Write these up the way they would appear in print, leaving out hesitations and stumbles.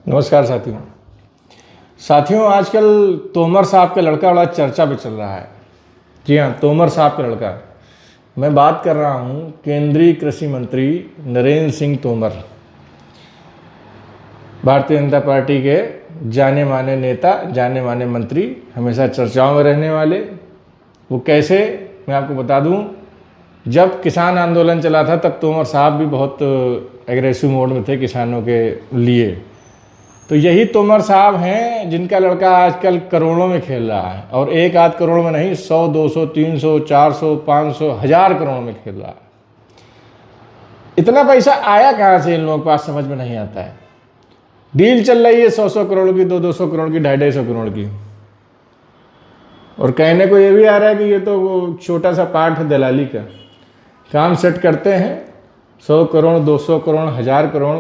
नमस्कार साथियों, आजकल तोमर साहब का लड़का बड़ा चर्चा पे चल रहा है। जी हाँ, तोमर साहब का लड़का। मैं बात कर रहा हूँ केंद्रीय कृषि मंत्री नरेंद्र सिंह तोमर, भारतीय जनता पार्टी के जाने माने नेता, जाने माने मंत्री, हमेशा चर्चाओं में रहने वाले। वो कैसे, मैं आपको बता दूँ, जब किसान आंदोलन चला था तब तोमर साहब भी बहुत एग्रेसिव मोड में थे किसानों के लिए। तो यही तोमर साहब हैं जिनका लड़का आजकल करोड़ों में खेल रहा है, और एक आध करोड़ में नहीं, 100, 200, 300, 400, 500, 1000 करोड़ में खेल रहा है। इतना पैसा आया कहाँ से इन लोगों के पास, समझ में नहीं आता है। डील चल रही है 100-100 करोड़ की, 200-200 करोड़ की, 250-250 करोड़ की, और कहने को ये भी आ रहा है कि ये तो छोटा सा पार्ट है दलाली का। काम सेट करते हैं 100 करोड़, 200 करोड़, 1000 करोड़,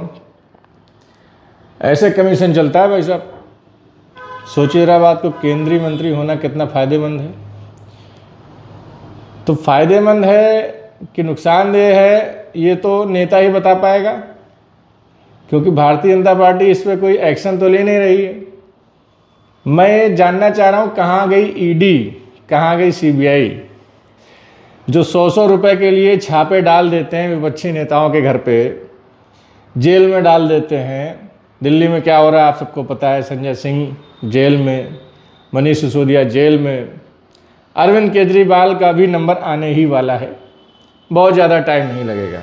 ऐसे कमीशन चलता है भाई साहब। सोचिए रहा बात को, केंद्रीय मंत्री होना कितना फ़ायदेमंद है। तो फ़ायदेमंद है कि नुकसानदेह है, ये तो नेता ही बता पाएगा, क्योंकि भारतीय जनता पार्टी इस पर कोई एक्शन तो ले नहीं रही है। मैं जानना चाह रहा हूँ, कहाँ गई ईडी, कहाँ गई सीबीआई, जो 100-100 रुपये के लिए छापे डाल देते हैं विपक्षी नेताओं के घर पे, जेल में डाल देते हैं। दिल्ली में क्या हो रहा है आप सबको पता है, संजय सिंह जेल में, मनीष सिसोदिया जेल में, अरविंद केजरीवाल का भी नंबर आने ही वाला है, बहुत ज़्यादा टाइम नहीं लगेगा।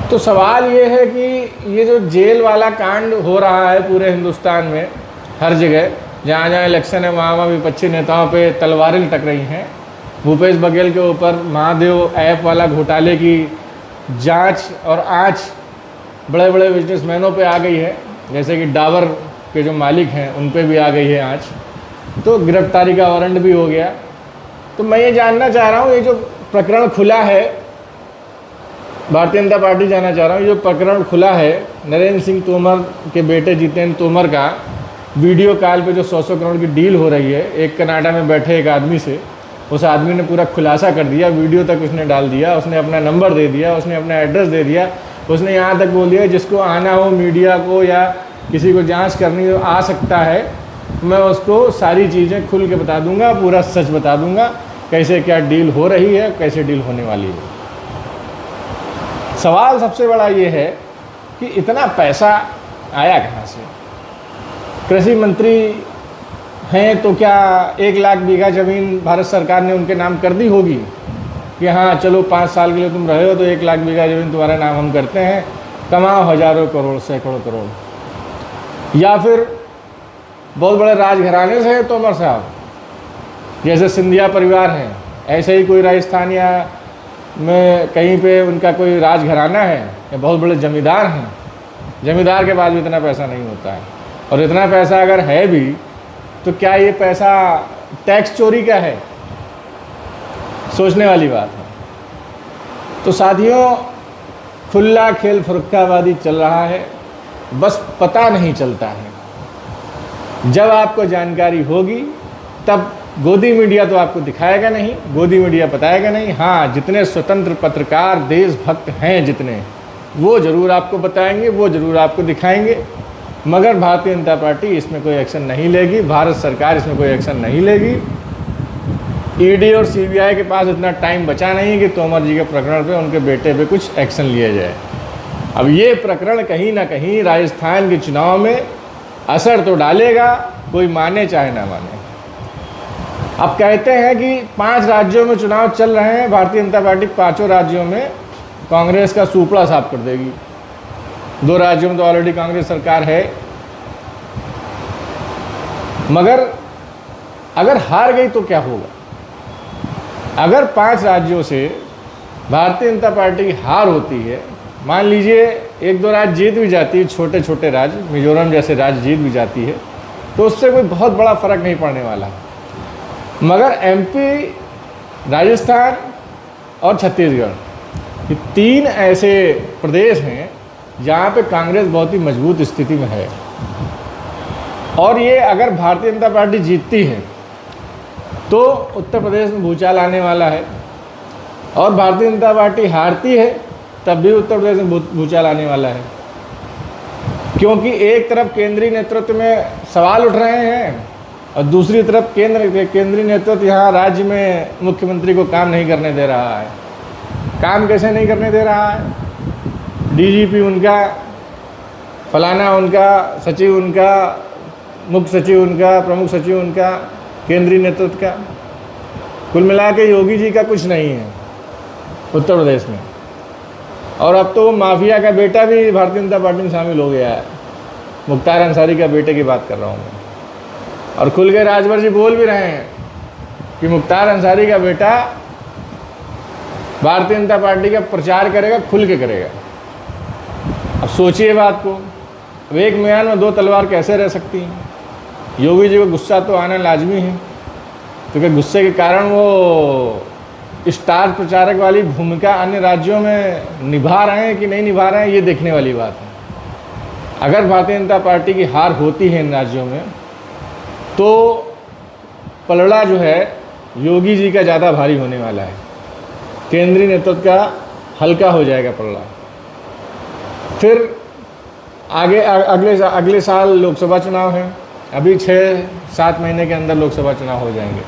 तो सवाल ये है कि ये जो जेल वाला कांड हो रहा है पूरे हिंदुस्तान में, हर जगह जहाँ जहाँ इलेक्शन है वहाँ विपक्षी नेताओं पे तलवारें लटक रही हैं। भूपेश बघेल के ऊपर महादेव ऐप वाला घोटाले की जांच और आंच बड़े बड़े बिजनेसमैनों पे आ गई है, जैसे कि डाबर के जो मालिक हैं उन पे भी आ गई है आंच। तो गिरफ्तारी का वारंट भी हो गया। तो मैं ये जानना चाह रहा हूँ, ये जो प्रकरण खुला है, भारतीय जनता पार्टी जानना चाह रहा हूँ, ये जो प्रकरण खुला है नरेंद्र सिंह तोमर के बेटे जितेंद्र तोमर का, वीडियो कॉल पे जो 100-100 करोड़ की डील हो रही है एक कनाडा में बैठे एक आदमी से, उस आदमी ने पूरा खुलासा कर दिया, वीडियो तक उसने डाल दिया, उसने अपना नंबर दे दिया, उसने अपना एड्रेस दे दिया, उसने यहाँ तक बोल दिया जिसको आना हो मीडिया को या किसी को जांच करनी हो आ सकता है, मैं उसको सारी चीज़ें खुल के बता दूंगा, पूरा सच बता दूंगा, कैसे क्या डील हो रही है, कैसे डील होने वाली है। सवाल सबसे बड़ा ये है कि इतना पैसा आया कहाँ से। कृषि मंत्री हैं तो क्या 1 लाख बीघा ज़मीन भारत सरकार ने उनके नाम कर दी होगी कि हाँ चलो 5 साल के लिए तुम रहे हो तो 1 लाख बीघा ज़मीन तुम्हारा नाम हम करते हैं, कमाओ हज़ारों करोड़, सैकड़ों करोड़। या फिर बहुत बड़े राजघराने से है तोमर साहब, जैसे सिंधिया परिवार हैं, ऐसे ही कोई राजस्थान या में कहीं पे उनका कोई राजघराना है, या बहुत बड़े जमींदार हैं। जमींदार के पास भी इतना पैसा नहीं होता है, और इतना पैसा अगर है भी तो क्या ये पैसा टैक्स चोरी का है, सोचने वाली बात है। तो साथियों, खुला खेल फुर्काबादी चल रहा है, बस पता नहीं चलता है। जब आपको जानकारी होगी तब गोदी मीडिया तो आपको दिखाएगा नहीं, गोदी मीडिया बताएगा नहीं। हाँ, जितने स्वतंत्र पत्रकार देशभक्त हैं जितने, वो ज़रूर आपको बताएंगे, वो ज़रूर आपको दिखाएंगे। मगर भारतीय जनता पार्टी इसमें कोई एक्शन नहीं लेगी, भारत सरकार इसमें कोई एक्शन नहीं लेगी। ईडी और सीबीआई के पास इतना टाइम बचा नहीं कि तोमर जी के प्रकरण पे, उनके बेटे पे कुछ एक्शन लिया जाए। अब ये प्रकरण कहीं ना कहीं राजस्थान के चुनाव में असर तो डालेगा, कोई माने चाहे ना माने। अब कहते हैं कि 5 राज्यों में चुनाव चल रहे हैं, भारतीय जनता पार्टी 5 राज्यों में कांग्रेस का सूपड़ा साफ कर देगी। 2 राज्यों में तो ऑलरेडी कांग्रेस सरकार है। मगर अगर हार गई तो क्या होगा? अगर 5 राज्यों से भारतीय जनता पार्टी की हार होती है, मान लीजिए 1-2 राज्य जीत भी जाती है, छोटे छोटे राज्य, मिजोरम जैसे राज्य जीत भी जाती है, तो उससे कोई बहुत बड़ा फर्क नहीं पड़ने वाला। मगर एमपी, राजस्थान और छत्तीसगढ़, ये 3 ऐसे प्रदेश हैं जहाँ पे कांग्रेस बहुत ही मजबूत स्थिति में है, और ये अगर भारतीय जनता पार्टी जीतती है तो उत्तर प्रदेश में भूचाल आने वाला है, और भारतीय जनता पार्टी हारती है तब भी उत्तर प्रदेश में भूचाल आने वाला है। क्योंकि एक तरफ केंद्रीय नेतृत्व में सवाल उठ रहे हैं और दूसरी तरफ केंद्रीय नेतृत्व यहाँ राज्य में मुख्यमंत्री को काम नहीं करने दे रहा है। काम कैसे नहीं करने दे रहा है? डीजीपी उनका, फलाना उनका, सचिव उनका, मुख्य सचिव उनका, प्रमुख सचिव उनका, केंद्रीय नेतृत्व का, कुल मिला के योगी जी का कुछ नहीं है उत्तर प्रदेश में। और अब तो माफिया का बेटा भी भारतीय जनता पार्टी में शामिल हो गया है। मुख्तार अंसारी का बेटे की बात कर रहा हूँ मैं। और खुल के राजभर जी बोल भी रहे हैं कि मुख्तार अंसारी का बेटा भारतीय जनता पार्टी का प्रचार करेगा, खुल के करेगा। अब सोचिए बात को, अब एक म्यान में दो तलवार कैसे रह सकती हैं? योगी जी को गुस्सा तो आना लाजमी है, क्योंकि गुस्से के कारण वो स्टार प्रचारक वाली भूमिका अन्य राज्यों में निभा रहे हैं कि नहीं निभा रहे हैं, ये देखने वाली बात है। अगर भारतीय जनता पार्टी की हार होती है इन राज्यों में, तो पलड़ा जो है योगी जी का ज़्यादा भारी होने वाला है। केंद्रीय नेतृत्व का हल्का हो जाएगा पलड़ा। फिर आगे अगले साल लोकसभा चुनाव है। अभी 6-7 महीने के अंदर लोकसभा चुनाव हो जाएंगे।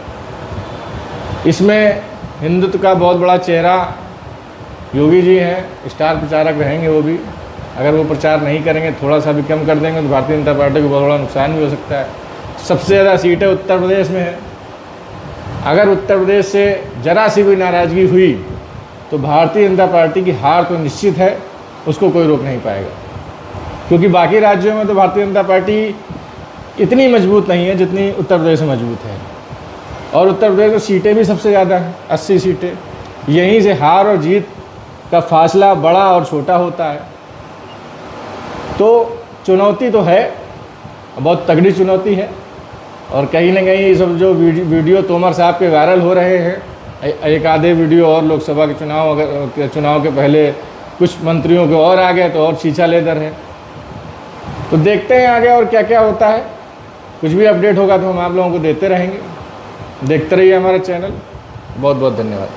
इसमें हिंदुत्व का बहुत बड़ा चेहरा योगी जी हैं, स्टार प्रचारक रहेंगे वो भी। अगर वो प्रचार नहीं करेंगे, थोड़ा सा भी कम कर देंगे, तो भारतीय जनता पार्टी को बहुत बड़ा नुकसान भी हो सकता है। सबसे ज़्यादा सीटें उत्तर प्रदेश में है। अगर उत्तर प्रदेश से जरा सी भी नाराज़गी हुई तो भारतीय जनता पार्टी की हार तो निश्चित है, उसको कोई रोक नहीं पाएगा। क्योंकि बाकी राज्यों में तो भारतीय जनता पार्टी इतनी मजबूत नहीं है जितनी उत्तर प्रदेश में मजबूत है। और उत्तर प्रदेश में सीटें भी सबसे ज़्यादा हैं, 80 सीटें। यहीं से हार और जीत का फासला बड़ा और छोटा होता है। तो चुनौती तो है, बहुत तगड़ी चुनौती है। और कहीं ना कहीं ये सब जो वीडियो तोमर साहब के वायरल हो रहे हैं, एक आधे वीडियो और लोकसभा के चुनाव के पहले कुछ मंत्रियों के और आ गए तो और छीछा लेदर है। तो देखते हैं आगे और क्या क्या होता है। कुछ भी अपडेट होगा तो हम आप लोगों को देते रहेंगे। देखते रहिए हमारा चैनल। बहुत बहुत धन्यवाद।